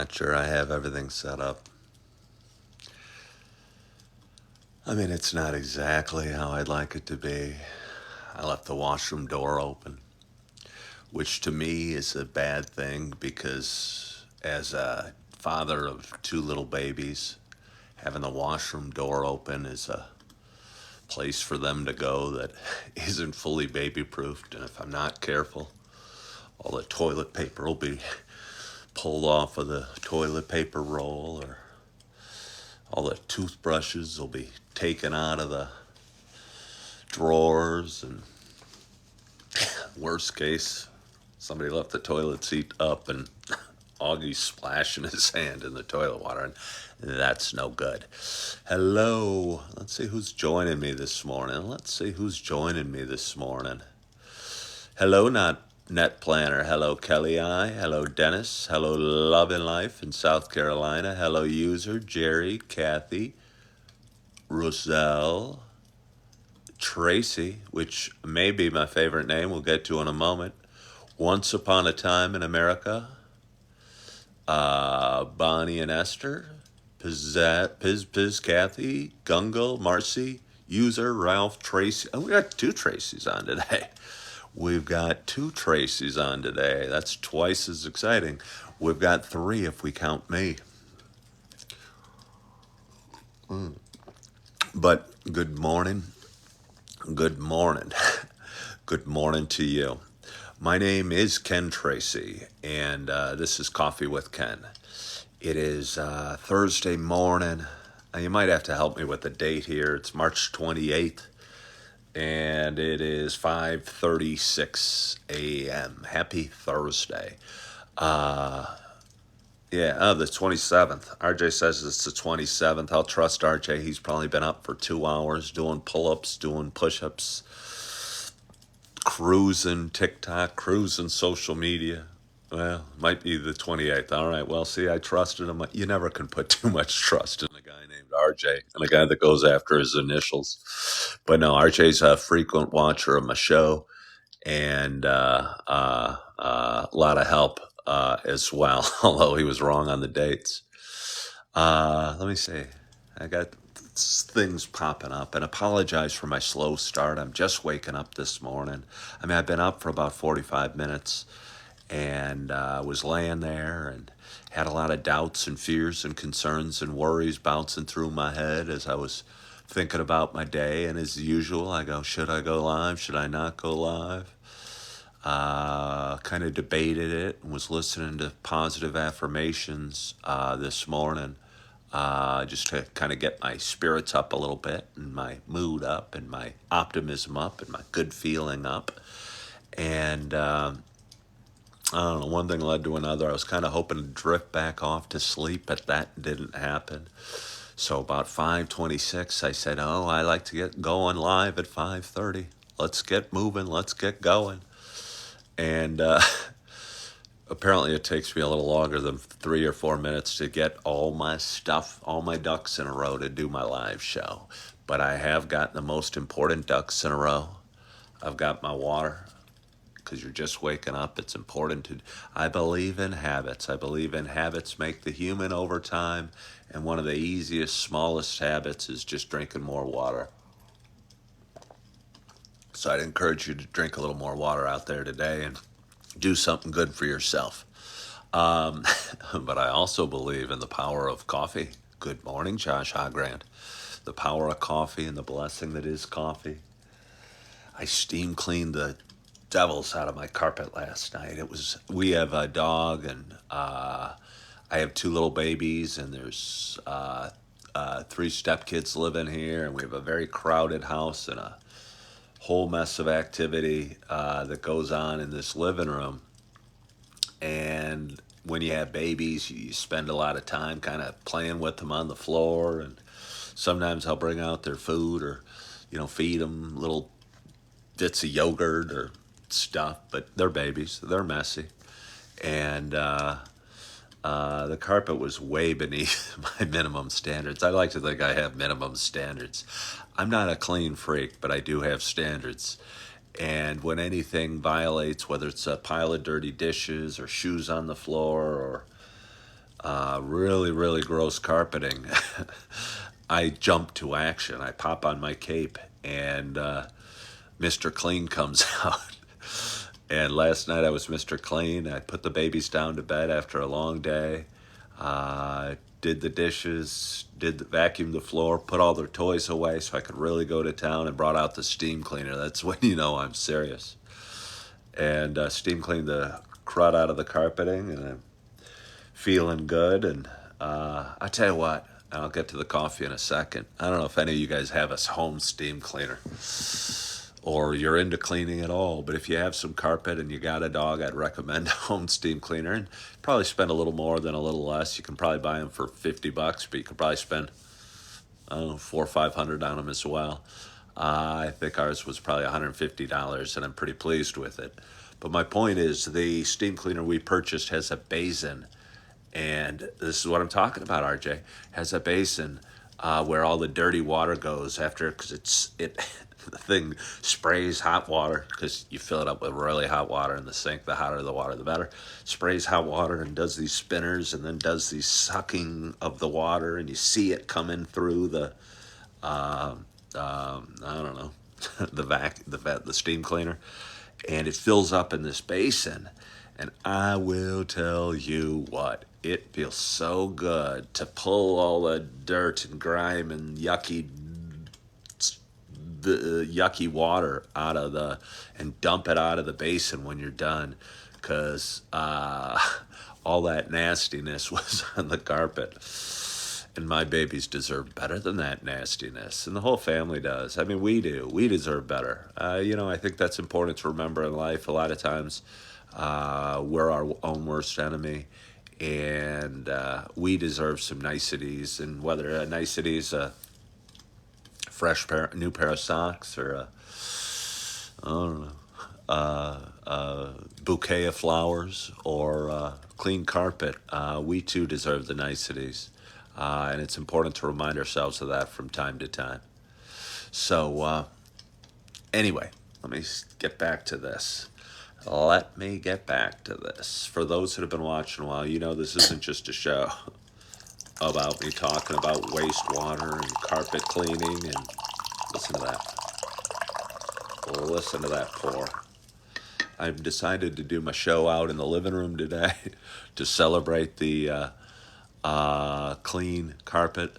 Not sure I have everything set up. I mean, it's not exactly how I'd like it to be. I left the washroom door open, which to me is a bad thing because as a father of two little babies, having the washroom door open is a place for them to go that isn't fully baby proofed. And if I'm not careful, all the toilet paper will be pulled off of the toilet paper roll, or all the toothbrushes will be taken out of the drawers, and worst case, somebody left the toilet seat up and Augie's splashing his hand in the toilet water, and that's no good. Hello. Let's see who's joining me this morning. Hello, not Net Planner. Hello, Kelly I. Hello, Dennis. Hello, Love and Life in South Carolina. Hello, user Jerry, Kathy, Roselle, Tracy, which may be my favorite name, we'll get to in a moment. Once Upon a Time in America, Bonnie and Esther, Piz, Kathy, Gungle, Marcy, user Ralph, Tracy. Oh, we got two Tracys on today. That's twice as exciting. We've got three if we count me. But good morning. Good morning. Good morning to you. My name is Ken Tracy, and this is Coffee with Ken. It is Thursday morning. Now, you might have to help me with the date here. It's March 28th, and it is 5:36 a.m. Happy Thursday. The 27th. RJ says it's the 27th. I'll trust RJ. He's probably been up for 2 hours doing pull-ups, doing push-ups, cruising TikTok, cruising social media. Well, might be the 28th. All right. Well, see, I trusted him. You never can put too much trust in a guy named RJ and a guy that goes after his initials. But no, RJ's a frequent watcher of my show, and a lot of help as well, although he was wrong on the dates. Let me see. I got things popping up, and apologize for my slow start. I'm just waking up this morning. I mean, I've been up for about 45 minutes, and was laying there and had a lot of doubts and fears and concerns and worries bouncing through my head as I was thinking about my day. And as usual, I go, should I go live? Should I not go live? Kind of debated it and was listening to positive affirmations this morning, just to kind of get my spirits up a little bit and my mood up and my optimism up and my good feeling up. And I don't know, one thing led to another. I was kind of hoping to drift back off to sleep, but that didn't happen. So about 5:26, I said, "Oh, I like to get going live at 5:30. Let's get moving. Let's get going." And apparently, it takes me a little longer than 3 or 4 minutes to get all my stuff, all my ducks in a row to do my live show. But I have got the most important ducks in a row. I've got my water, because you're just waking up. It's important to. I believe in habits. I believe in habits make the human over time. And one of the easiest, smallest habits is just drinking more water. So I'd encourage you to drink a little more water out there today and do something good for yourself. But I also believe in the power of coffee. Good morning, Josh Hogrand. The power of coffee and the blessing that is coffee. I steam cleaned the devils out of my carpet last night. We have a dog, and I have two little babies, and there's three stepkids living here, and we have a very crowded house and a whole mess of activity that goes on in this living room. And when you have babies, you spend a lot of time kind of playing with them on the floor, and sometimes I'll bring out their food, or feed them little bits of yogurt or stuff. But they're babies, they're messy, and the carpet was way beneath my minimum standards. I like to think I have minimum standards. I'm not a clean freak, but I do have standards. And when anything violates, whether it's a pile of dirty dishes or shoes on the floor, or Really, really gross carpeting, I jump to action. I pop on my cape, and Mr. Clean comes out. And last night I was Mr. Clean. I put the babies down to bed after a long day. Did the dishes, did the vacuum the floor, put all their toys away so I could really go to town, and brought out the steam cleaner. That's when you know I'm serious. And steam cleaned the crud out of the carpeting, and I'm feeling good. And I tell you what, I'll get to the coffee in a second. I don't know if any of you guys have a home steam cleaner or you're into cleaning at all, but if you have some carpet and you got a dog, I'd recommend a home steam cleaner. And probably spend a little more than a little less. You can probably buy them for $50, but you could probably spend, I don't know, 400 or 500 on them as well. I think ours was probably $150, and I'm pretty pleased with it. But my point is, the steam cleaner we purchased has a basin, and this is what I'm talking about. RJ has a basin where all the dirty water goes after, because it the thing sprays hot water, because you fill it up with really hot water in the sink. The hotter the water, the better. Sprays hot water and does these spinners, and then does these sucking of the water, and you see it coming through the I don't know, the steam cleaner, and it fills up in this basin. And I will tell you what, it feels so good to pull all the dirt and grime and yucky water out of the and dump it out of the basin when you're done, because all that nastiness was on the carpet. And my babies deserve better than that nastiness. And the whole family does. I mean, we do. We deserve better. I think that's important to remember in life. A lot of times, we're our own worst enemy. And we deserve some niceties. And whether a nicety is a new pair of socks, or I don't know, bouquet of flowers, or clean carpet, we too deserve the niceties. And it's important to remind ourselves of that from time to time. So, anyway, let me get back to this. Let me get back to this. For those that have been watching a while, you know this isn't just a show about me talking about wastewater and carpet cleaning. And listen to that. Listen to that pour. I've decided to do my show out in the living room today to celebrate the clean carpet.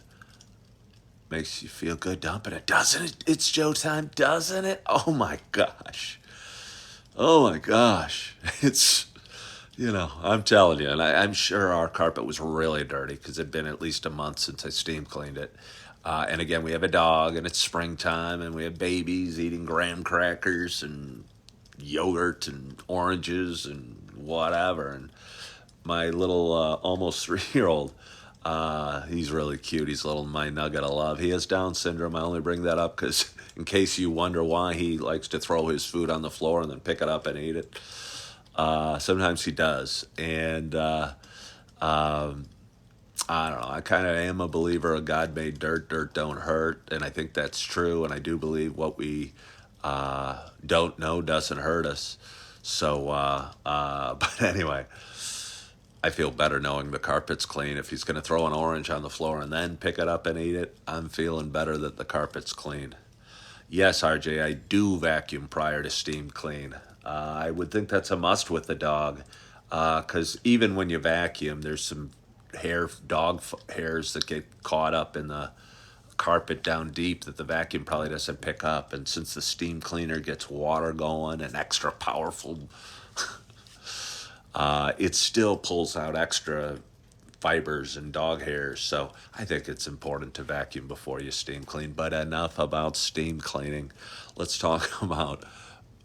Makes you feel good dumping it, doesn't it? It's Joe time, doesn't it? Oh my gosh. Oh my gosh. I'm telling you, and I'm sure our carpet was really dirty because it'd been at least a month since I steam cleaned it. And again, we have a dog, and it's springtime, and we have babies eating graham crackers and yogurt and oranges and whatever. And my little almost 3 year old, he's really cute. He's a little my nugget of love. He has Down syndrome. I only bring that up because, in case you wonder why he likes to throw his food on the floor and then pick it up and eat it, sometimes he does. And I don't know. I kind of am a believer of God made dirt. Dirt don't hurt, and I think that's true. And I do believe what we don't know doesn't hurt us. So, but anyway, I feel better knowing the carpet's clean. If he's going to throw an orange on the floor and then pick it up and eat it, I'm feeling better that the carpet's clean. Yes, RJ, I do vacuum prior to steam clean. I would think that's a must with the dog, because even when you vacuum, there's some hairs that get caught up in the carpet down deep that the vacuum probably doesn't pick up. And since the steam cleaner gets water going and extra powerful, it still pulls out extra fibers and dog hairs. So I think it's important to vacuum before you steam clean. But enough about steam cleaning. Let's talk about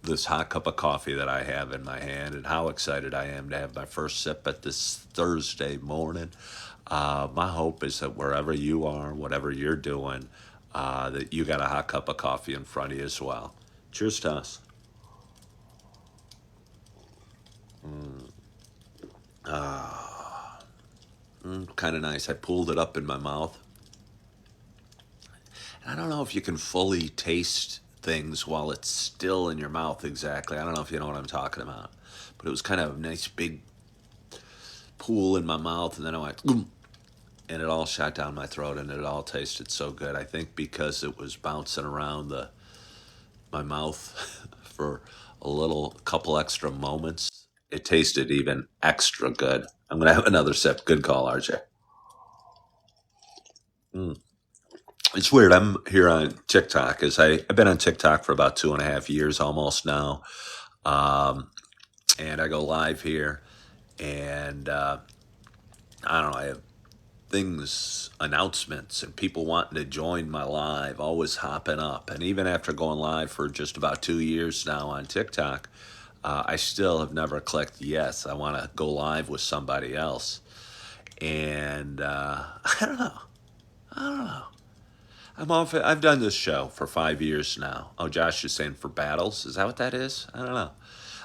this hot cup of coffee that I have in my hand, and how excited I am to have my first sip at this Thursday morning. My hope is that wherever you are, whatever you're doing, that you got a hot cup of coffee in front of you as well. Cheers to us. Kind of nice. I pulled it up in my mouth. And I don't know if you can fully taste things while it's still in your mouth exactly. I don't know if you know what I'm talking about. But it was kind of a nice big pool in my mouth, and then I went, "Goom," and it all shot down my throat, and it all tasted so good. I think because it was bouncing around my mouth for a little couple extra moments, it tasted even extra good. I'm gonna have another sip. Good call, RJ. Mm. It's weird. I'm here on TikTok. I've been on TikTok for about 2.5 years almost now, um, and I go live here, and I don't know. I have things, announcements, and people wanting to join my live, always hopping up. And even after going live for just about 2 years now on TikTok, I still have never clicked yes. I want to go live with somebody else, and I don't know. I don't know. I've done this show for 5 years now. Oh, Josh is saying for battles. Is that what that is? I don't know.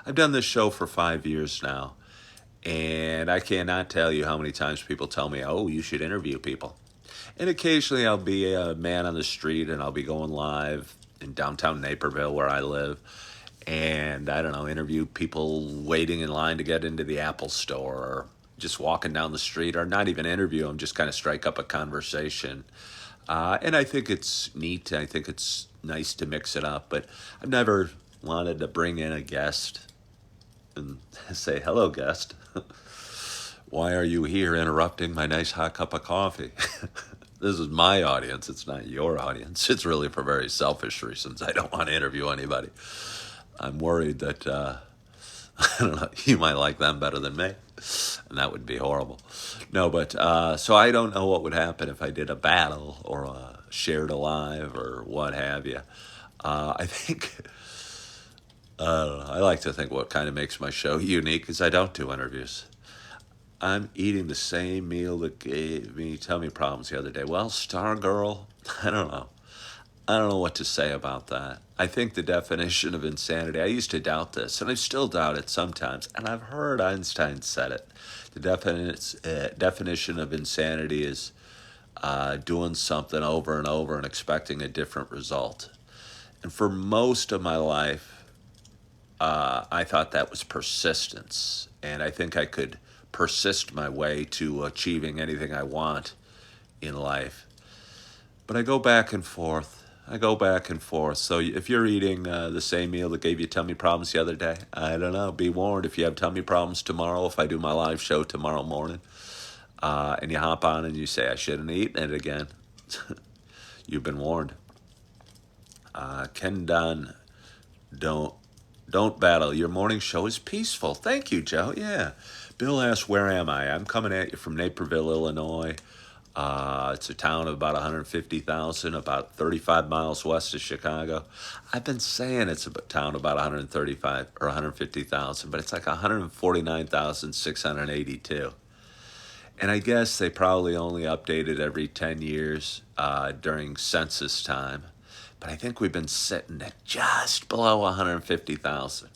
I've done this show for 5 years now, and I cannot tell you how many times people tell me, "Oh, you should interview people." And occasionally I'll be a man on the street and I'll be going live in downtown Naperville where I live. And I don't know, interview people waiting in line to get into the Apple store or just walking down the street, or not even interview them, just kind of strike up a conversation. And I think it's neat. I think it's nice to mix it up. But I've never wanted to bring in a guest and say, "Hello, guest. Why are you here interrupting my nice hot cup of coffee?" This is my audience. It's not your audience. It's really for very selfish reasons. I don't want to interview anybody. I'm worried that, I don't know, you might like them better than me. And that would be horrible. No, but, so I don't know what would happen if I did a battle or a shared alive or what have you. I think, I like to think what kind of makes my show unique is I don't do interviews. I'm eating the same meal that gave me tummy problems the other day. Well, Stargirl, I don't know. I don't know what to say about that. I think the definition of insanity, I used to doubt this, and I still doubt it sometimes, and I've heard Einstein said it. The definition of insanity is doing something over and over and expecting a different result. And for most of my life, I thought that was persistence, and I think I could persist my way to achieving anything I want in life. But I go back and forth. I go back and forth. So if you're eating the same meal that gave you tummy problems the other day, I don't know. Be warned if you have tummy problems tomorrow, if I do my live show tomorrow morning, and you hop on and you say, "I shouldn't eat it again," you've been warned. Ken Dunn, don't don't battle. Your morning show is peaceful. Thank you, Joe. Yeah. Bill asks, "Where am I?" I'm coming at you from Naperville, Illinois. It's a town of about 150,000, about 35 miles west of Chicago. I've been saying it's a town about 135 or 150,000, but it's like 149,682. And I guess they probably only update it every 10 years during census time. But I think we've been sitting at just below 150,000.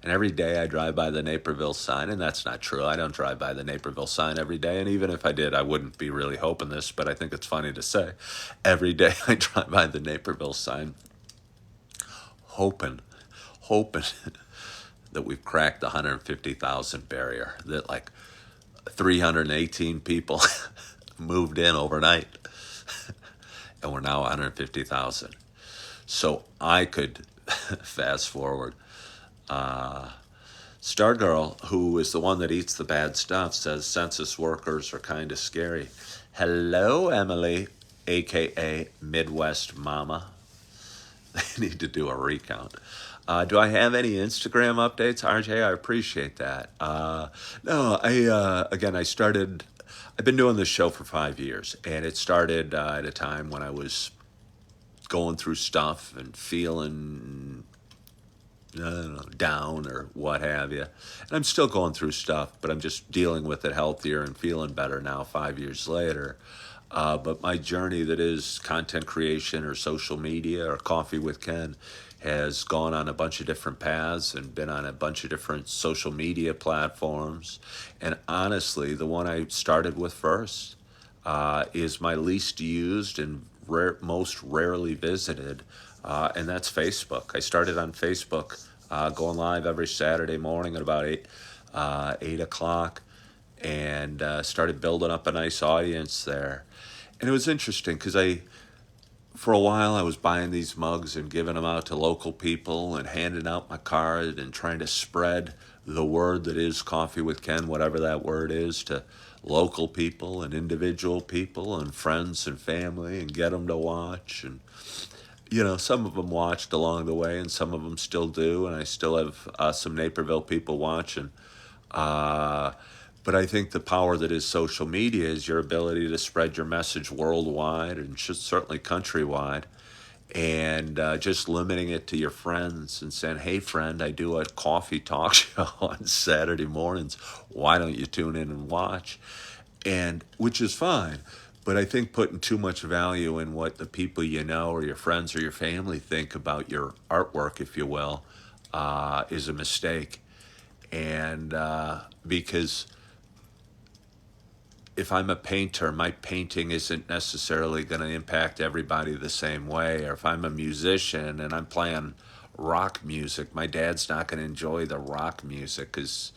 And every day I drive by the Naperville sign, and that's not true. I don't drive by the Naperville sign every day, and even if I did, I wouldn't be really hoping this, but I think it's funny to say. Every day I drive by the Naperville sign, hoping, hoping that we've cracked the 150,000 barrier, that like 318 people moved in overnight, and we're now 150,000. So I could fast forward. Stargirl, who is the one that eats the bad stuff, says census workers are kind of scary. Hello, Emily, aka Midwest Mama. They need to do a recount. Do I have any Instagram updates, RJ? I appreciate that. No, again, I've been doing this show for 5 years, and it started at a time when I was going through stuff and feeling, I don't know, down or what have you. And I'm still going through stuff, but I'm just dealing with it healthier and feeling better now 5 years later. But my journey that is content creation or social media or Coffee with Ken has gone on a bunch of different paths and been on a bunch of different social media platforms. And honestly, the one I started with first is my least used and most rarely visited, and that's Facebook. I started on Facebook, going live every Saturday morning at about 8 o'clock, and started building up a nice audience there. And it was interesting because for a while, I was buying these mugs and giving them out to local people and handing out my card and trying to spread the word that is Coffee with Ken, whatever that word is, to local people and individual people and friends and family, and get them to watch. And some of them watched along the way, and some of them still do, and I still have some Naperville people watching. Uh, but I think the power that is social media is your ability to spread your message worldwide and certainly countrywide. And just limiting it to your friends and saying, hey, friend, I do a coffee talk show on Saturday mornings. Why don't you tune in and watch? And which is fine. But I think putting too much value in what the people you know or your friends or your family think about your artwork, if you will, is a mistake. And because if I'm a painter, my painting isn't necessarily going to impact everybody the same way. Or if I'm a musician and I'm playing rock music, my dad's not going to enjoy the rock music because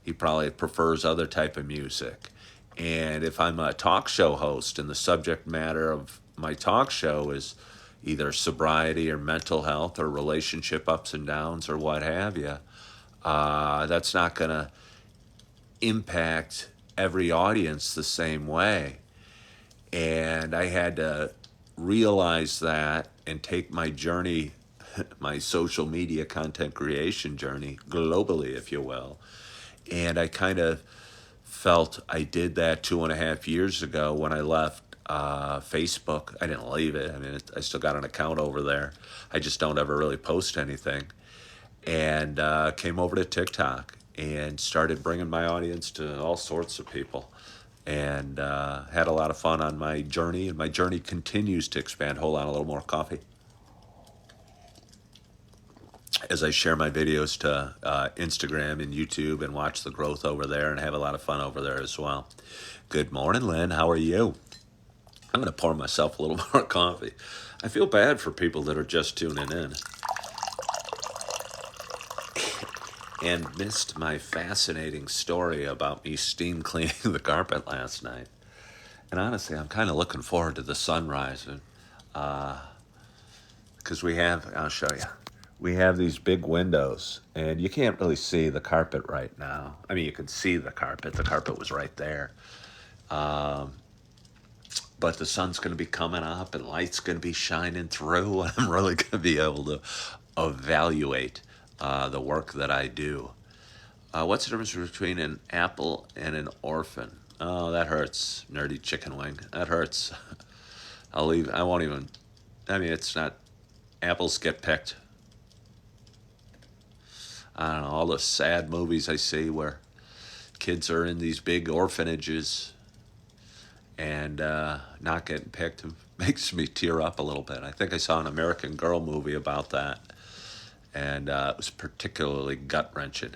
he probably prefers other type of music. And if I'm a talk show host and the subject matter of my talk show is either sobriety or mental health or relationship ups and downs or what have you, that's not going to impact every audience the same way. And I had to realize that and take my journey, my social media content creation journey globally, if you will. And I kind of felt I did that 2.5 years ago when I left Facebook. I didn't leave it. I mean, I still got an account over there. I just don't ever really post anything. And came over to TikTok and started bringing my audience to all sorts of people, and had a lot of fun on my journey. And my journey continues to expand. Hold on, a little more coffee. As I share my videos to Instagram and YouTube and watch the growth over there and have a lot of fun over there as well. Good morning, Lynn. How are you? I'm going to pour myself a little more coffee. I feel bad for people that are just tuning in and missed my fascinating story about me steam cleaning the carpet last night. And honestly, I'm kind of looking forward to the sun rising because I'll show you, we have these big windows and you can't really see the carpet right now. I mean, you can see the carpet was right there. But the sun's going to be coming up and light's going to be shining through. And I'm really going to be able to evaluate the work that I do. What's the difference between an apple and an orphan? Oh, that hurts, nerdy chicken wing. That hurts. I won't even, I mean, it's not, apples get picked. I don't know, all the sad movies I see where kids are in these big orphanages and not getting picked makes me tear up a little bit. I think I saw an American Girl movie about that, and it was particularly gut-wrenching.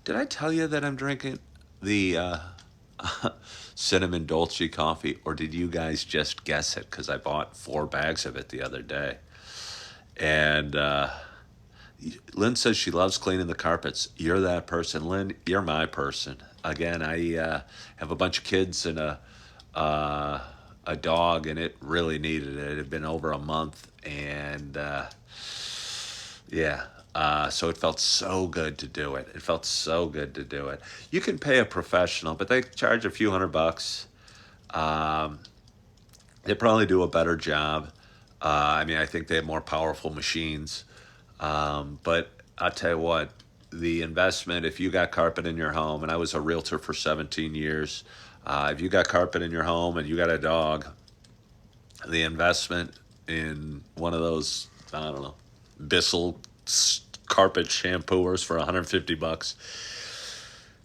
Did I tell you that I'm drinking the cinnamon dolce coffee, or did you guys just guess it? Because I bought 4 bags of it the other day. And Lynn says she loves cleaning the carpets. You're that person. Lynn, you're my person. Again, I have a bunch of kids and a dog, and it really needed it. It had been over a month, and yeah. So it felt so good to do it. It felt so good to do it. You can pay a professional, but they charge a few $100. They probably do a better job. I mean, I think they have more powerful machines. But I'll tell you what, the investment, if you got carpet in your home, and I was a realtor for 17 years, if you got carpet in your home and you got a dog, the investment in one of those, I don't know, Bissell carpet shampooers for $150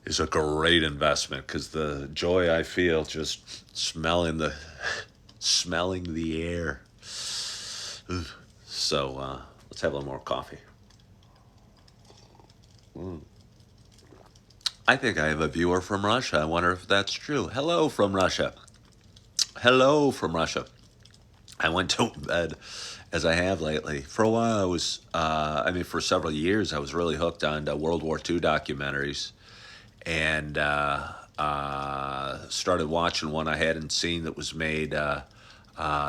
is a great investment, because the joy I feel just smelling the air. So let's have a little more coffee. I think I have a viewer from Russia. I wonder if that's true. Hello from Russia. Hello from Russia. I went to bed, as I have lately. For a while, I was, for several years, I was really hooked on World War II documentaries. And started watching one I hadn't seen that was made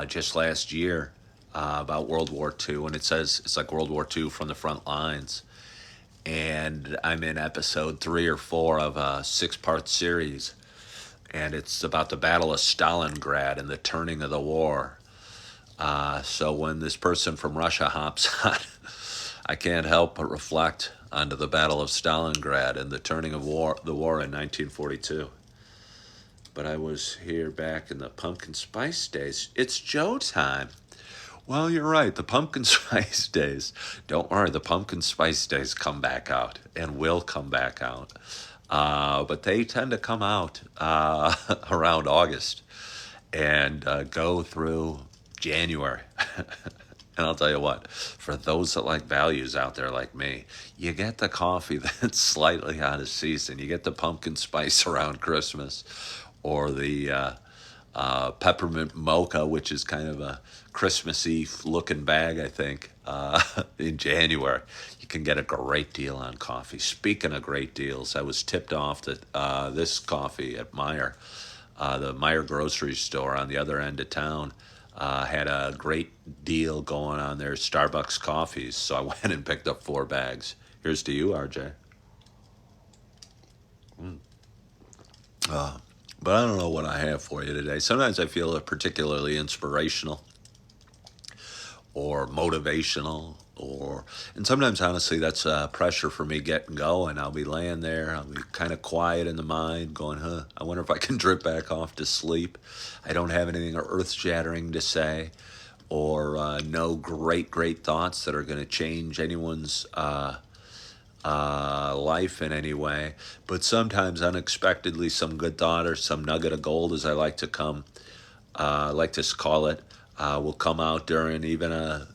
just last year about World War II, and it says it's like World War II from the front lines. And I'm in episode 3 or 4 of a 6-part series, and it's about the Battle of Stalingrad and the turning of the war. So when this person from Russia hops on, I can't help but reflect onto the Battle of Stalingrad and the turning of the war in 1942. But I was here back in the pumpkin spice days. It's Joe time. Well, you're right. The pumpkin spice days. Don't worry, the pumpkin spice days come back out and will come back out. But they tend to come out around August and go through January. And I'll tell you what, for those that like values out there like me, you get the coffee that's slightly out of season. You get the pumpkin spice around Christmas, or the peppermint mocha, which is kind of a Christmassy looking bag, I think, in January. You can get a great deal on coffee. Speaking of great deals, I was tipped off that this coffee at Meijer, the Meijer grocery store on the other end of town, had a great deal going on their Starbucks coffees. So I went and picked up 4 bags. Here's to you, RJ. But I don't know what I have for you today. Sometimes I feel particularly inspirational or motivational, and sometimes honestly that's pressure for me getting going. I'll be laying there, I'll be kind of quiet in the mind, going, I wonder if I can drift back off to sleep. I don't have anything earth-shattering to say, or no great thoughts that are going to change anyone's life in any way. But sometimes unexpectedly some good thought or some nugget of gold, as I like to call it, will come out during even a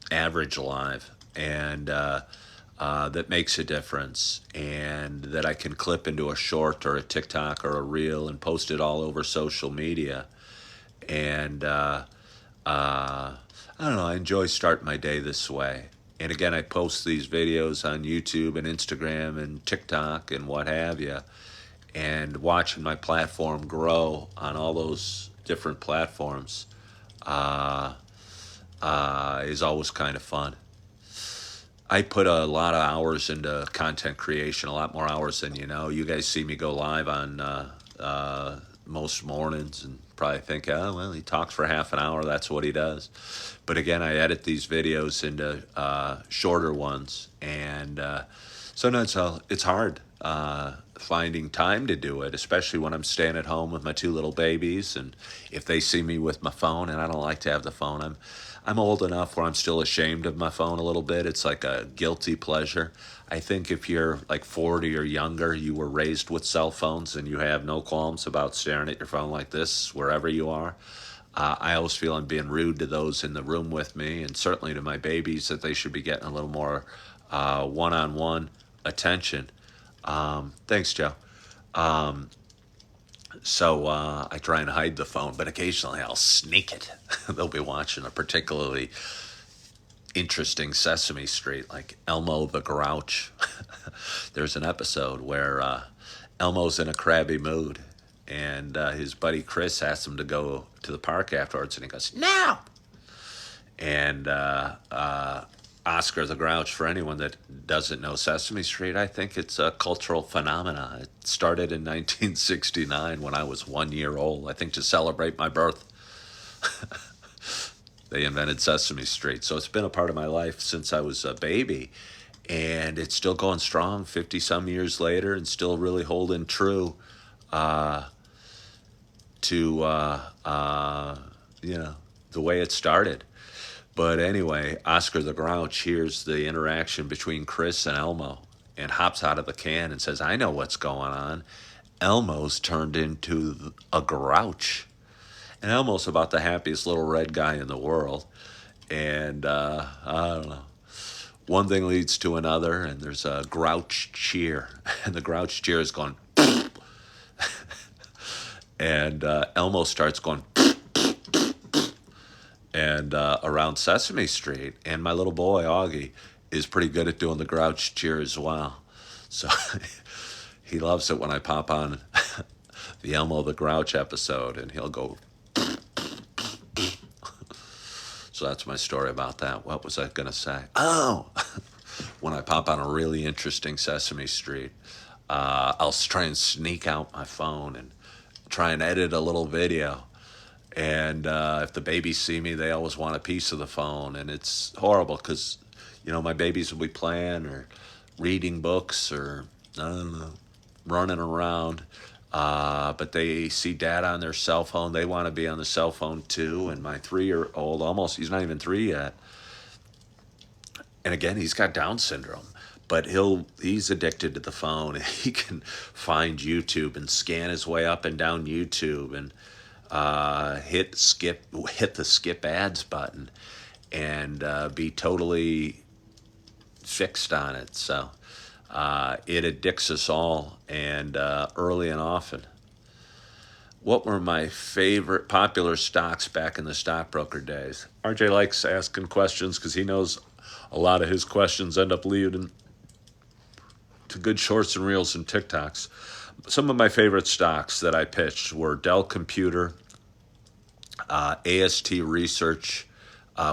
average live, and that makes a difference, and that I can clip into a short or a TikTok or a reel and post it all over social media. And I don't know, I enjoy starting my day this way. And again, I post these videos on YouTube and Instagram and TikTok and what have you. And watching my platform grow on all those different platforms is always kind of fun. I put a lot of hours into content creation, a lot more hours than you know. You guys see me go live on most mornings and probably think, oh, well, he talks for half an hour. That's what he does. But again, I edit these videos into shorter ones. And sometimes it's hard finding time to do it, especially when I'm staying at home with my 2 little babies. And if they see me with my phone, and I don't like to have the phone, I'm old enough where I'm still ashamed of my phone a little bit. It's like a guilty pleasure. I think if you're like 40 or younger, you were raised with cell phones and you have no qualms about staring at your phone like this wherever you are. I always feel I'm being rude to those in the room with me, and certainly to my babies, that they should be getting a little more one-on-one attention. Thanks, Joe. So I try and hide the phone, but occasionally I'll sneak it. They'll be watching a particularly interesting Sesame Street, like Elmo the Grouch. There's an episode where Elmo's in a crabby mood, and his buddy Chris asks him to go to the park afterwards, and he goes, "No!" And Oscar the Grouch, for anyone that doesn't know Sesame Street, I think it's a cultural phenomenon. It started in 1969 when I was 1 year old, I think to celebrate my birth. They invented Sesame Street. So it's been a part of my life since I was a baby. And it's still going strong 50 some years later, and still really holding true to, the way it started. But anyway, Oscar the Grouch hears the interaction between Chris and Elmo and hops out of the can and says, "I know what's going on. Elmo's turned into a grouch." And Elmo's about the happiest little red guy in the world. And I don't know. One thing leads to another, and there's a grouch cheer. And the grouch cheer is going, and Elmo starts going, and around Sesame Street. And my little boy, Augie, is pretty good at doing the grouch cheer as well. So he loves it when I pop on the Elmo the Grouch episode, and he'll go. So that's my story about that. What was I going to say? Oh, when I pop on a really interesting Sesame Street, I'll try and sneak out my phone and try and edit a little video. And if the babies see me, they always want a piece of the phone. And it's horrible because, my babies will be playing or reading books or, I don't know, running around. But they see dad on their cell phone. They want to be on the cell phone too. And my 3-year-old, he's not even 3 yet. And again, he's got Down syndrome, but he's addicted to the phone. He can find YouTube and scan his way up and down YouTube and hit the skip ads button and be totally fixed on it. So it addicts us all, and early and often. What were my favorite popular stocks back in the stockbroker days? RJ likes asking questions because he knows a lot of his questions end up leading to good shorts and reels and TikToks. Some of my favorite stocks that I pitched were Dell Computer, AST Research,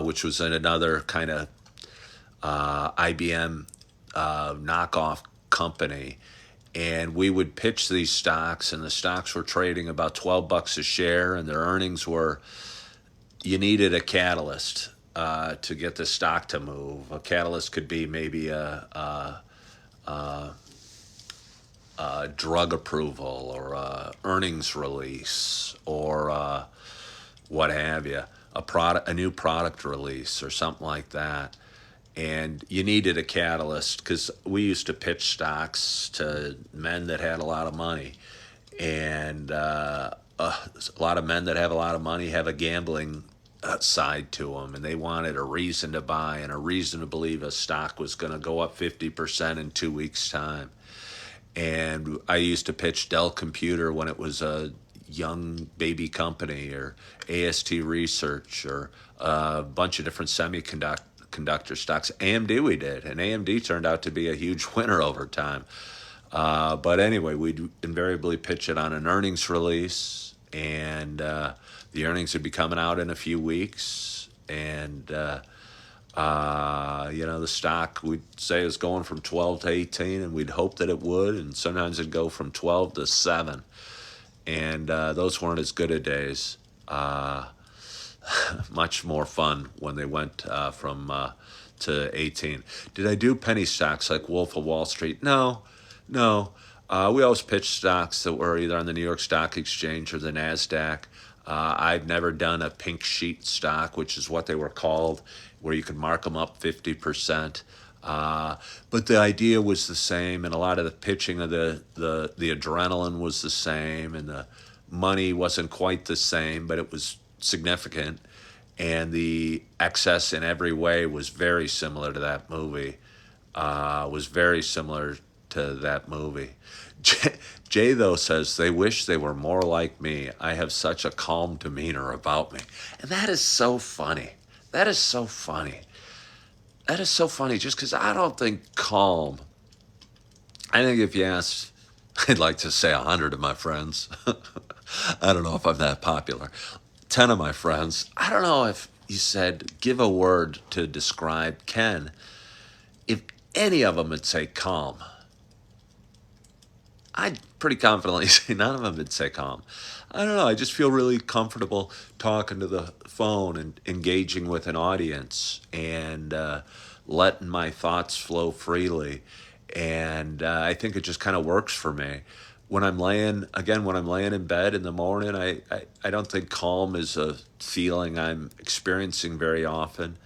which was another kind of IBM knockoff company. And we would pitch these stocks, and the stocks were trading about $12 a share, and their earnings were, you needed a catalyst to get the stock to move. A catalyst could be maybe a drug approval or a earnings release or what have you, a new product release or something like that. And you needed a catalyst because we used to pitch stocks to men that had a lot of money. And a lot of men that have a lot of money have a gambling side to them. And they wanted a reason to buy and a reason to believe a stock was going to go up 50% in 2 weeks' time. And I used to pitch Dell Computer when it was a young baby company, or AST Research, or a bunch of different semiconductor stocks. AMD we did, and AMD turned out to be a huge winner over time. But anyway, we'd invariably pitch it on an earnings release, and the earnings would be coming out in a few weeks, and the stock we'd say is going from 12 to 18, and we'd hope that it would, and sometimes it'd go from 12 to 7. And those weren't as good a days. Much more fun when they went from to 18. Did I do penny stocks like Wolf of Wall Street? No. We always pitched stocks that were either on the New York Stock Exchange or the NASDAQ. I've never done a pink sheet stock, which is what they were called, where you could mark them up 50%. But the idea was the same, and a lot of the pitching of the adrenaline was the same, and the money wasn't quite the same, but it was significant, and the excess in every way was very similar to that movie. Jay, though, says they wish they were more like me. I have such a calm demeanor about me. And that is so funny. Just because I don't think calm. I think if you asked, I'd like to say 100 of my friends. I don't know if I'm that popular. 10 of my friends. I don't know if you said, give a word to describe Ken. If any of them would say calm, I'd pretty confidently say none of them would say calm. I don't know. I just feel really comfortable talking to the phone and engaging with an audience and letting my thoughts flow freely. And I think it just kind of works for me. When I'm laying in bed in the morning, I don't think calm is a feeling I'm experiencing very often.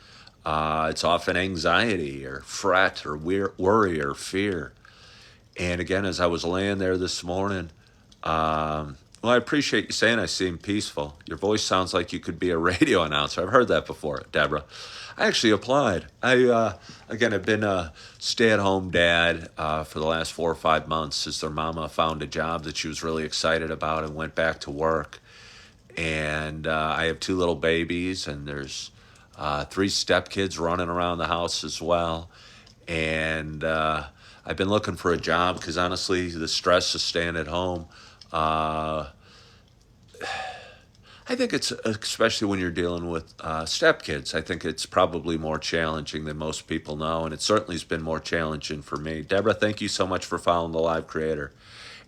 It's often anxiety or fret or worry or fear. And again, as I was laying there this morning, well, I appreciate you saying I seem peaceful. Your voice sounds like you could be a radio announcer. I've heard that before, Deborah. I actually applied. Again, I've been a stay-at-home dad for the last 4 or 5 months as their mama found a job that she was really excited about and went back to work. And I have 2 little babies, and there's 3 stepkids running around the house as well. And I've been looking for a job because honestly, the stress of staying at home. Uh, I think it's especially when you're dealing with stepkids. I think it's probably more challenging than most people know, and it certainly has been more challenging for me. Deborah, thank you so much for following the live creator.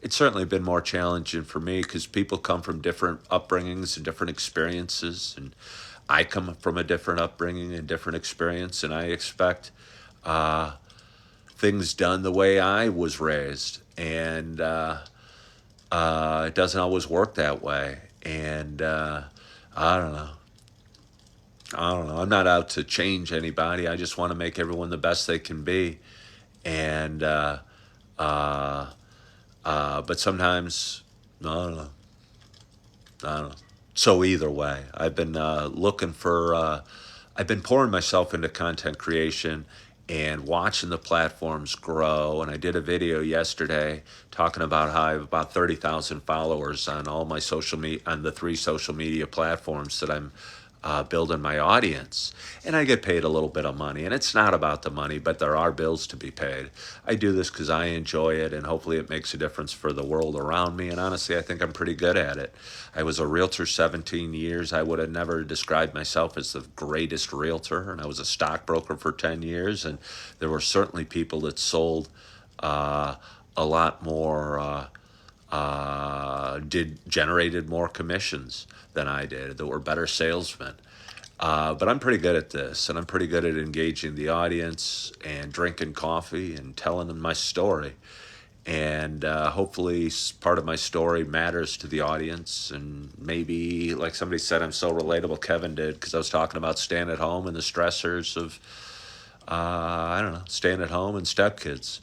It's certainly been more challenging for me because people come from different upbringings and different experiences, and I come from a different upbringing and different experience, and I expect uh, things done the way I was raised, and it doesn't always work that way. And I don't know. I don't know. I'm not out to change anybody. I just want to make everyone the best they can be. And uh, but sometimes, I don't know. I don't know. So either way, I've been looking for. I've been pouring myself into content creation and watching the platforms grow. And I did a video yesterday talking about how I have about 30,000 followers on all my on the three social media platforms that I'm building my audience. And I get paid a little bit of money. And it's not about the money, but there are bills to be paid. I do this because I enjoy it, and hopefully it makes a difference for the world around me. And honestly, I think I'm pretty good at it. I was a realtor 17 years. I would have never described myself as the greatest realtor. And I was a stockbroker for 10 years. And there were certainly people that sold uh, a lot more. Generated more commissions than I did, that were better salesmen. But I'm pretty good at this, and I'm pretty good at engaging the audience and drinking coffee and telling them my story. And hopefully, part of my story matters to the audience. And maybe, like somebody said, I'm so relatable, Kevin did, because I was talking about staying at home and the stressors of, I don't know, staying at home and stepkids.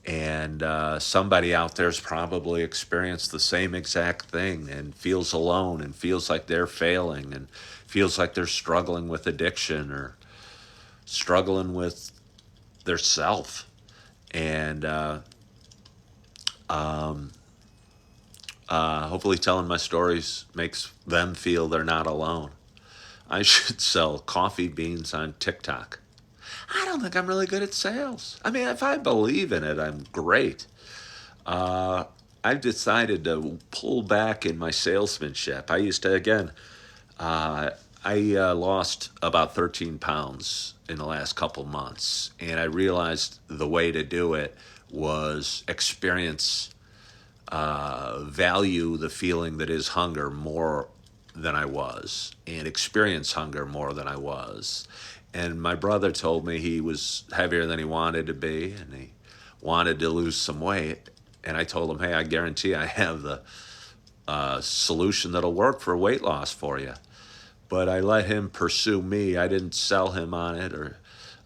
And somebody out there's probably experienced the same exact thing and feels alone and feels like they're failing and feels like they're struggling with addiction or struggling with their self. And hopefully telling my stories makes them feel they're not alone. I should sell coffee beans on TikTok. I don't think I'm really good at sales. I mean, if I believe in it, I'm great. Uh, I've decided to pull back in my salesmanship. I used to, again, uh, I lost about 13 pounds in the last couple months, and I realized the way to do it was experience, value the feeling that is hunger more than I was, and experience hunger more than I was. And my brother told me he was heavier than he wanted to be, and he wanted to lose some weight. And I told him, hey, I guarantee I have the solution that'll work for weight loss for you. But I let him pursue me. I didn't sell him on it, or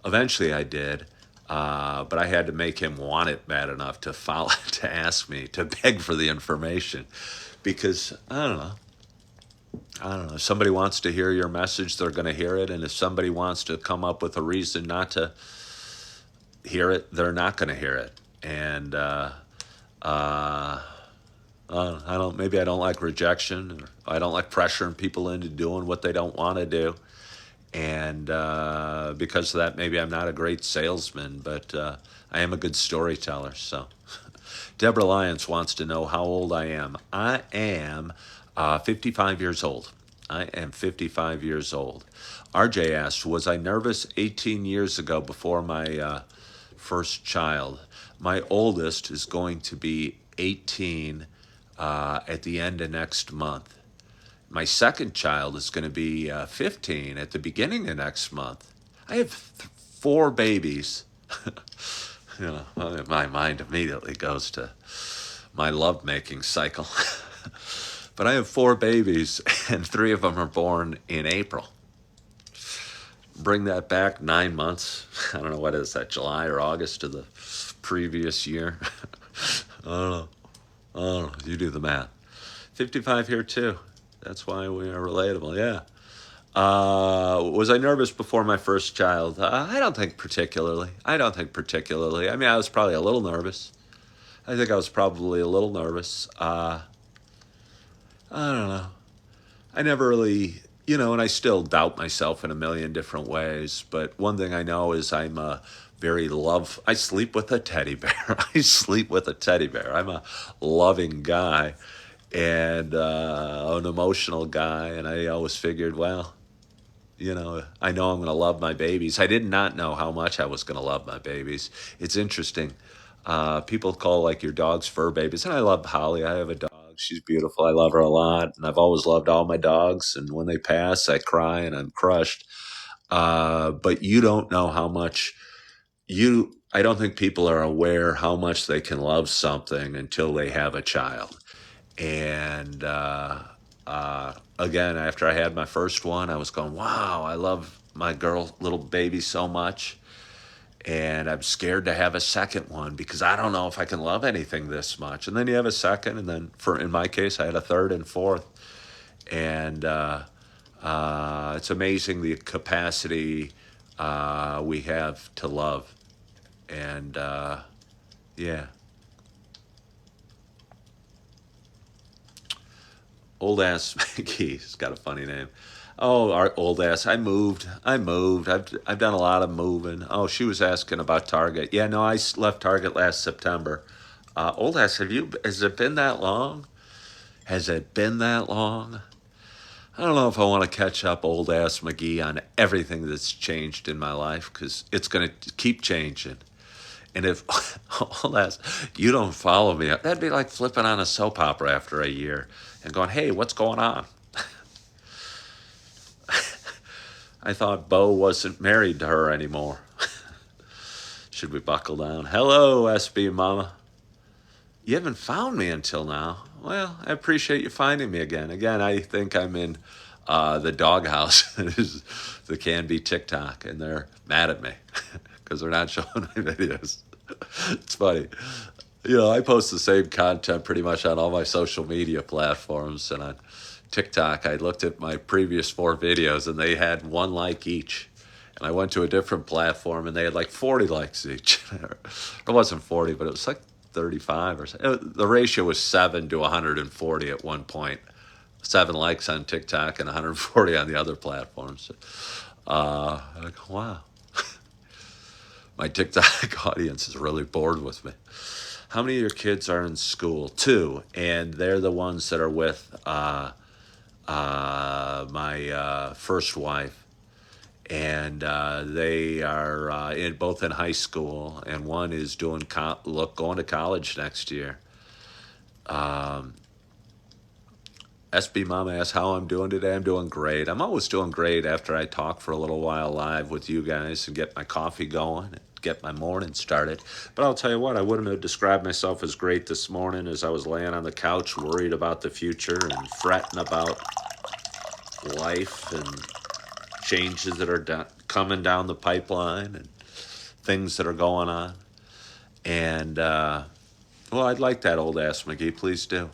eventually I did. But I had to make him want it bad enough to follow, to ask me, to beg for the information, because I don't know. If somebody wants to hear your message, they're going to hear it, and if somebody wants to come up with a reason not to hear it, they're not going to hear it. And uh, I don't. Maybe I don't like rejection, or I don't like pressuring people into doing what they don't want to do. And because of that, maybe I'm not a great salesman, but I am a good storyteller. So, Deborah Lyons wants to know how old I am. I am 55 years old. I am 55 years old. RJ asked, was I nervous 18 years ago before my first child? My oldest is going to be 18 at the end of next month. My second child is going to be 15 at the beginning of next month. I have four babies. My mind immediately goes to my lovemaking cycle. But I have four babies, and three of them are born in April. Bring that back 9 months. I don't know, what is that, July or August of the previous year? I don't know. I don't know. You do the math. 55 here too. That's why we are relatable. Yeah. Was I nervous before my first child? I don't think particularly. I mean, I was probably a little nervous. I think I was probably a little nervous. I don't know. I never really, and I still doubt myself in a million different ways. But one thing I know is I'm very love. I sleep with a teddy bear. I sleep with a teddy bear. I'm a loving guy and an emotional guy. And I always figured, well, I know I'm going to love my babies. I did not know how much I was going to love my babies. It's interesting. People call like your dogs fur babies, and I love Holly. I have a dog. She's beautiful. I love her a lot, and I've always loved all my dogs. And when they pass, I cry and I'm crushed. But you don't know how much you. I don't think people are aware how much they can love something until they have a child. And again, after I had my first one, I was going, wow, I love my little baby so much. And I'm scared to have a second one because I don't know if I can love anything this much. And then you have a second, and then in my case, I had a third and fourth. And it's amazing the capacity we have to love. And yeah, old ass He's got a funny name. Oh, our old ass. I moved. I've done a lot of moving. Oh, she was asking about Target. Yeah, no, I left Target last September. Old ass, has it been that long? Has it been that long? I don't know if I want to catch up old ass McGee on everything that's changed in my life because it's going to keep changing. And if old ass, you don't follow me, that'd be like flipping on a soap opera after a year and going, hey, what's going on? I thought Bo wasn't married to her anymore. Should we buckle down? Hello, SB Mama. You haven't found me until now. Well, I appreciate you finding me again. Again, I think I'm in the doghouse. The Can Be TikTok, and they're mad at me because they're not showing my videos. It's funny. I post the same content pretty much on all my social media platforms, and on TikTok, I looked at my previous 4 videos, and they had 1 like each. And I went to a different platform, and they had like 40 likes each. It wasn't 40, but it was like 35 or so. The ratio was 7 to 140 at one point. 7 likes on TikTok and 140 on the other platforms. Like, wow, my TikTok audience is really bored with me. How many of your kids are in school? 2, and they're the ones that are with my first wife, and they are both in high school, and one is going to college next year. SB Mama asks how I'm doing today. I'm doing great. I'm always doing great after I talk for a little while live with you guys and get my coffee going, and get my morning started. But I'll tell you what, I wouldn't have described myself as great this morning as I was laying on the couch worried about the future and fretting about life and changes that are coming down the pipeline and things that are going on. And, well, I'd like that old ass McGee. Please do.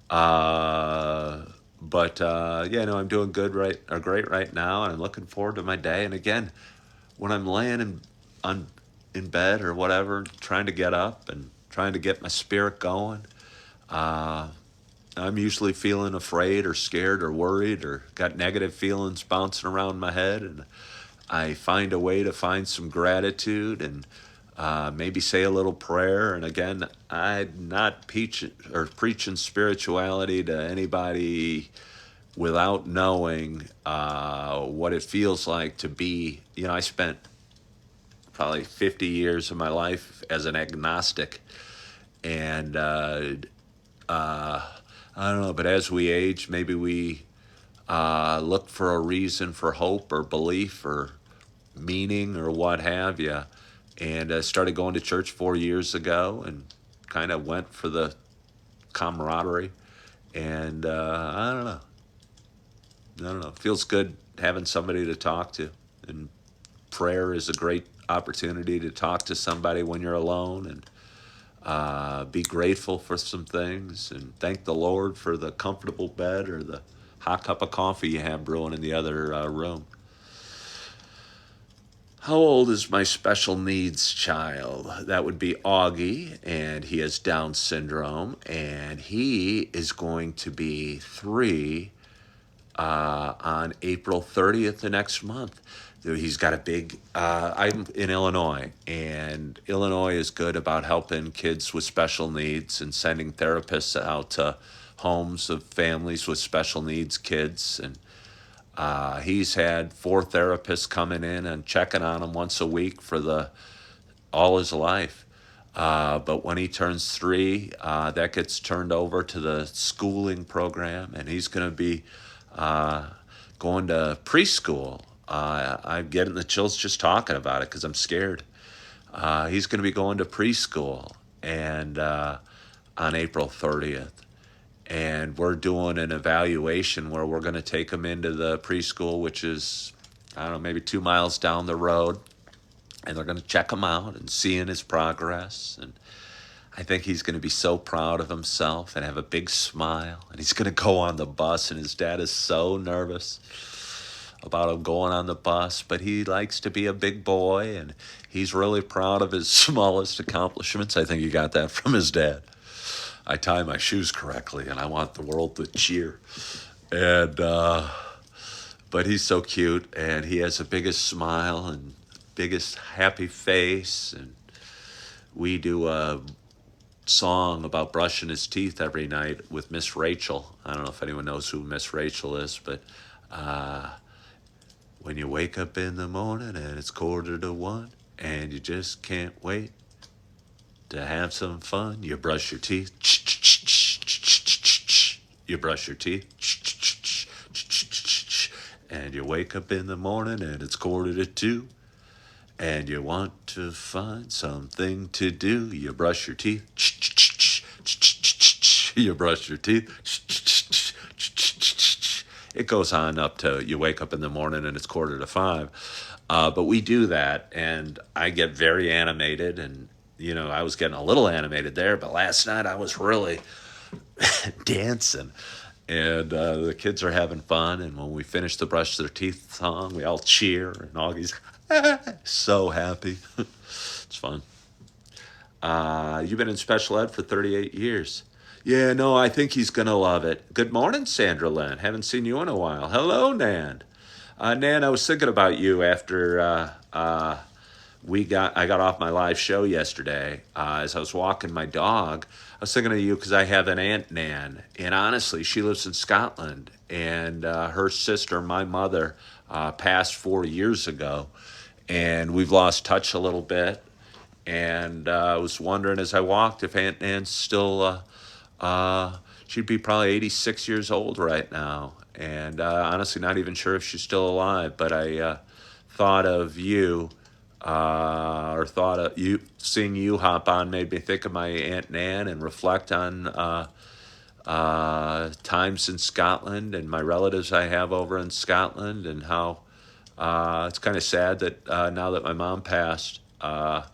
Uh, but yeah, no, I'm doing great right now, and I'm looking forward to my day. And again, when I'm laying in bed or whatever, trying to get up and trying to get my spirit going, uh, I'm usually feeling afraid or scared or worried or got negative feelings bouncing around my head, and I find a way to find some gratitude and maybe say a little prayer. And again, I'm not preaching spirituality to anybody without knowing what it feels like to be. I spent probably 50 years of my life as an agnostic, and I don't know. But as we age, maybe we look for a reason for hope or belief or meaning or what have you. And started going to church 4 years ago and kind of went for the camaraderie. And I don't know. I don't know. It feels good having somebody to talk to. And prayer is a great opportunity to talk to somebody when you're alone and be grateful for some things and thank the Lord for the comfortable bed or the hot cup of coffee you have brewing in the other room. How old is my special needs child? That would be Augie, and he has Down syndrome, and he is going to be 3 on April 30th the next month. He's got a big, I'm in Illinois, and Illinois is good about helping kids with special needs and sending therapists out to homes of families with special needs kids. And he's had 4 therapists coming in and checking on him once a week for all his life. But when he turns 3, that gets turned over to the schooling program, and he's going to be uh, going to preschool. I'm getting the chills just talking about it because I'm scared. He's going to be going to preschool and on April 30th. And we're doing an evaluation where we're going to take him into the preschool, which is, I don't know, maybe 2 miles down the road. And they're going to check him out and seeing his progress. And I think he's going to be so proud of himself and have a big smile. And he's going to go on the bus, and his dad is so nervous about him going on the bus, but he likes to be a big boy, and he's really proud of his smallest accomplishments. I think he got that from his dad. I tie my shoes correctly, and I want the world to cheer. And but he's so cute, and he has the biggest smile and biggest happy face. And we do a song about brushing his teeth every night with Miss Rachel. I don't know if anyone knows who Miss Rachel is, but when you wake up in the morning and it's 1:45 and you just can't wait to have some fun, you brush your teeth. You brush your teeth. And you wake up in the morning and it's 1:45 and you want to find something to do. You brush your teeth. You brush your teeth. It goes on up to you wake up in the morning and it's 4:45. But we do that, and I get very animated. And, I was getting a little animated there, but last night I was really dancing. And the kids are having fun. And when we finish the brush their teeth song, we all cheer. And Augie's so happy. It's fun. You've been in special ed for 38 years. Yeah, no, I think he's going to love it. Good morning, Sandra Lynn. Haven't seen you in a while. Hello, Nan. Nan, I was thinking about you after I got off my live show yesterday. As I was walking my dog, I was thinking of you because I have an aunt, Nan, and honestly, she lives in Scotland, and her sister, my mother, passed 4 years ago, and we've lost touch a little bit. And I was wondering as I walked if Aunt Nan's still, she'd be probably 86 years old right now. And honestly, not even sure if she's still alive, but I thought of you, or thought of you, seeing you hop on made me think of my Aunt Nan and reflect on times in Scotland and my relatives I have over in Scotland, and how it's kind of sad that now that my mom passed, how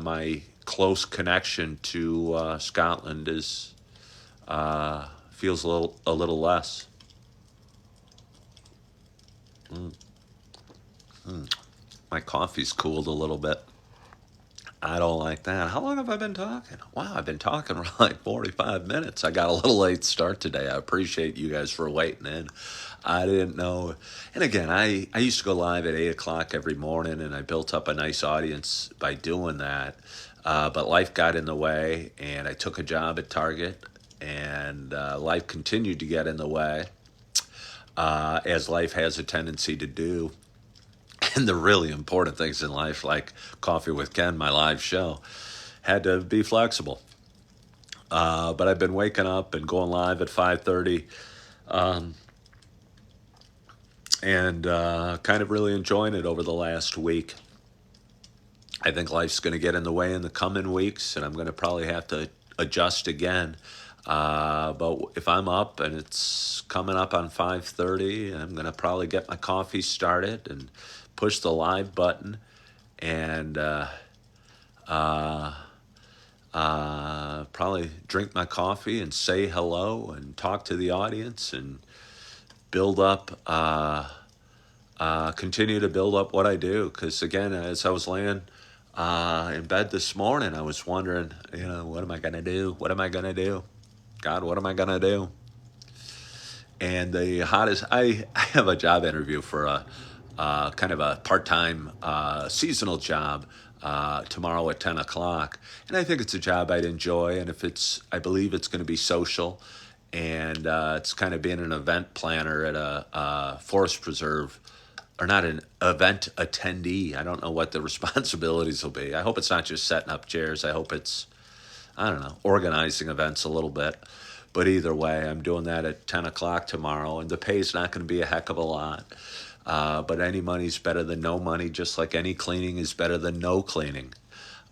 my close connection to Scotland is feels a little less. My coffee's cooled a little bit. I don't like that. How long have I been talking? Wow, I've been talking for like 45 minutes. I got a little late start today. I appreciate you guys for waiting in. I didn't know. And again, I used to go live at 8 o'clock every morning, and I built up a nice audience by doing that. But life got in the way, and I took a job at Target, and life continued to get in the way, as life has a tendency to do. And the really important things in life, like Coffee with Ken, my live show, had to be flexible. But I've been waking up and going live at 5:30, and kind of really enjoying it over the last week. I think life's going to get in the way in the coming weeks, and I'm going to probably have to adjust again. But if I'm up and it's coming up on 5:30, I'm going to probably get my coffee started and push the live button, and probably drink my coffee and say hello and talk to the audience and build up, continue to build up what I do. Because again, as I was laying in bed this morning, I was wondering, what am I going to do? What am I going to do? God, what am I going to do? And the hottest, I have a job interview for a kind of a part-time seasonal job tomorrow at 10 o'clock. And I think it's a job I'd enjoy. And if it's, I believe it's going to be social. And it's kind of being an event planner at a forest preserve, or not an event attendee. I don't know what the responsibilities will be. I hope it's not just setting up chairs. I hope it's, I don't know, organizing events a little bit. But either way, I'm doing that at 10 o'clock tomorrow, and the pay's not going to be a heck of a lot. But any money's better than no money, just like any cleaning is better than no cleaning.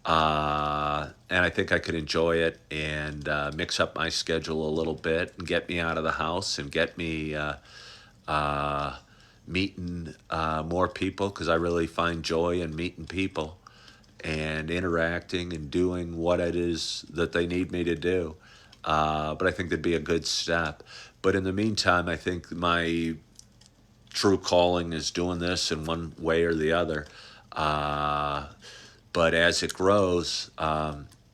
And I think I could enjoy it and mix up my schedule a little bit and get me out of the house and get me uh, meeting more people, because I really find joy in meeting people and interacting and doing what it is that they need me to do. But I think that'd be a good step. But in the meantime, I think my true calling is doing this in one way or the other. Uh, but as it grows,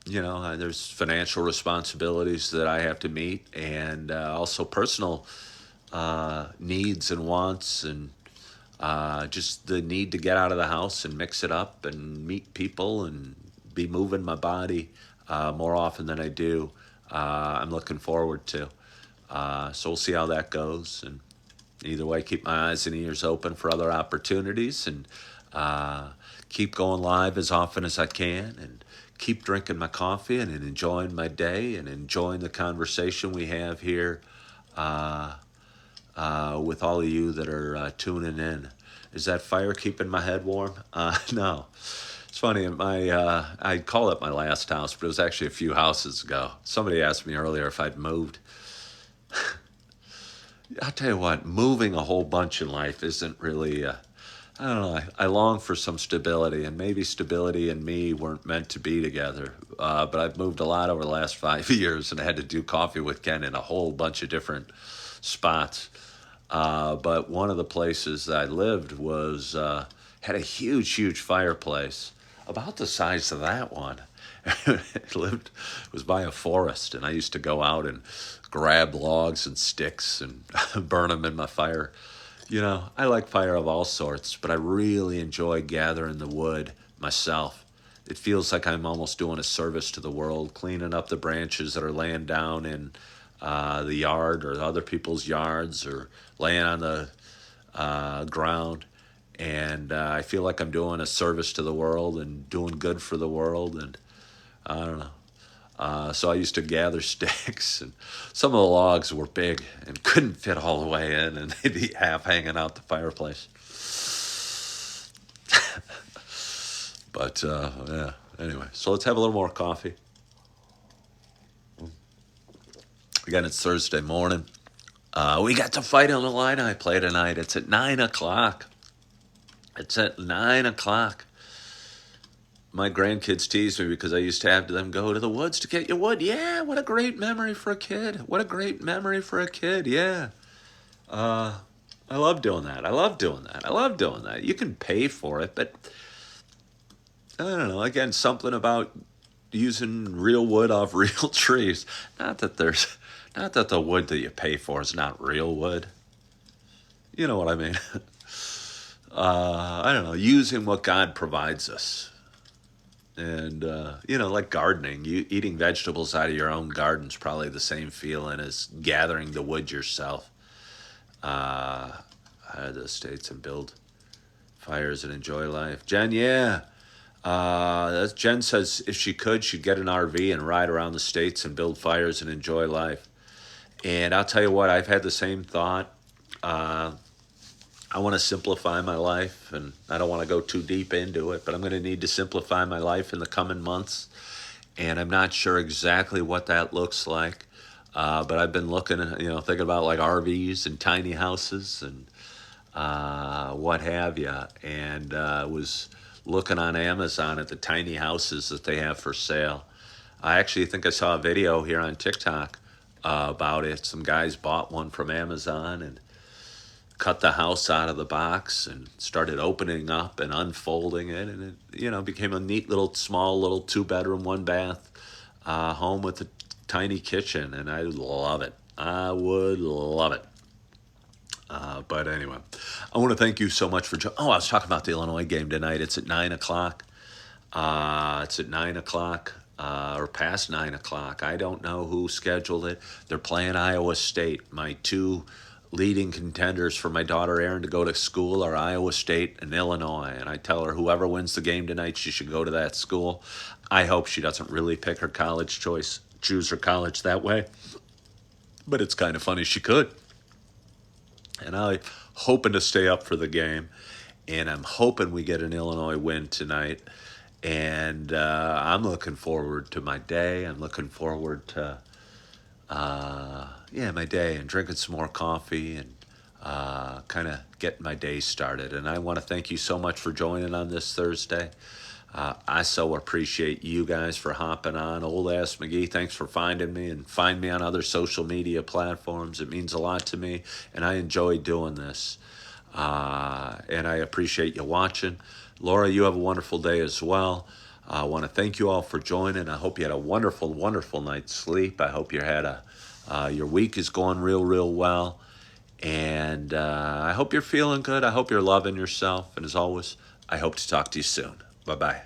there's financial responsibilities that I have to meet, and also personal needs and wants, and just the need to get out of the house and mix it up and meet people and be moving my body more often than I do. I'm looking forward to. So we'll see how that goes. And either way, keep my eyes and ears open for other opportunities, and keep going live as often as I can, and keep drinking my coffee and enjoying my day and enjoying the conversation we have here with all of you that are tuning in. Is that fire keeping my head warm? No. It's funny, I call it my last house, but it was actually a few houses ago. Somebody asked me earlier if I'd moved. I'll tell you what, moving a whole bunch in life isn't really, I don't know, I long for some stability, and maybe stability and me weren't meant to be together. But I've moved a lot over the last 5 years, and I had to do coffee with Ken in a whole bunch of different spots. But one of the places that I lived was, had a huge, huge fireplace, about the size of that one. It was by a forest, and I used to go out and grab logs and sticks and burn them in my fire. I like fire of all sorts, but I really enjoy gathering the wood myself. It feels like I'm almost doing a service to the world, cleaning up the branches that are laying down in the yard or other people's yards, or laying on the ground. And I feel like I'm doing a service to the world and doing good for the world. And I don't know. So I used to gather sticks, and some of the logs were big and couldn't fit all the way in, and they'd be half hanging out the fireplace. But yeah, anyway, so let's have a little more coffee. Again, it's Thursday morning. We got the Fight on the Line I play tonight. It's at 9 o'clock. It's at 9 o'clock. My grandkids tease me because I used to have them go to the woods to get you wood. Yeah, what a great memory for a kid. What a great memory for a kid, yeah. I love doing that. I love doing that. I love doing that. You can pay for it, but I don't know. Again, something about using real wood off real trees. Not that the wood that you pay for is not real wood. You know what I mean? I don't know. Using what God provides us. And, like gardening, eating vegetables out of your own garden's probably the same feeling as gathering the wood yourself. Out of the States and build fires and enjoy life. Jen, yeah. Jen says if she could, she'd get an RV and ride around the States and build fires and enjoy life. And I'll tell you what, I've had the same thought. I want to simplify my life, and I don't want to go too deep into it, but I'm going to need to simplify my life in the coming months. And I'm not sure exactly what that looks like. But I've been looking, thinking about like RVs and tiny houses and what have you. And was looking on Amazon at the tiny houses that they have for sale. I actually think I saw a video here on TikTok about it. Some guys bought one from Amazon and cut the house out of the box and started opening up and unfolding it, and it became a neat little small little 2-bedroom 1-bath home with a tiny kitchen, and I love it. I would love it. But anyway, I want to thank you so much for. Oh, I was talking about the Illinois game tonight. It's at 9 o'clock. It's at 9 o'clock or past 9 o'clock. I don't know who scheduled it. They're playing Iowa State. My two leading contenders for my daughter Erin to go to school are Iowa State and Illinois. And I tell her whoever wins the game tonight, she should go to that school. I hope she doesn't really pick her college choice, choose her college that way. But it's kind of funny she could. And I'm hoping to stay up for the game. And I'm hoping we get an Illinois win tonight. And I'm looking forward to my day. I'm looking forward to, my day and drinking some more coffee and kind of getting my day started. And I want to thank you so much for joining on this Thursday. I so appreciate you guys for hopping on. Old Ass McGee, thanks for finding me and find me on other social media platforms. It means a lot to me, and I enjoy doing this. And I appreciate you watching. Laura, you have a wonderful day as well. I want to thank you all for joining. I hope you had a wonderful, wonderful night's sleep. I hope your week is going real, real well. And I hope you're feeling good. I hope you're loving yourself. And as always, I hope to talk to you soon. Bye-bye.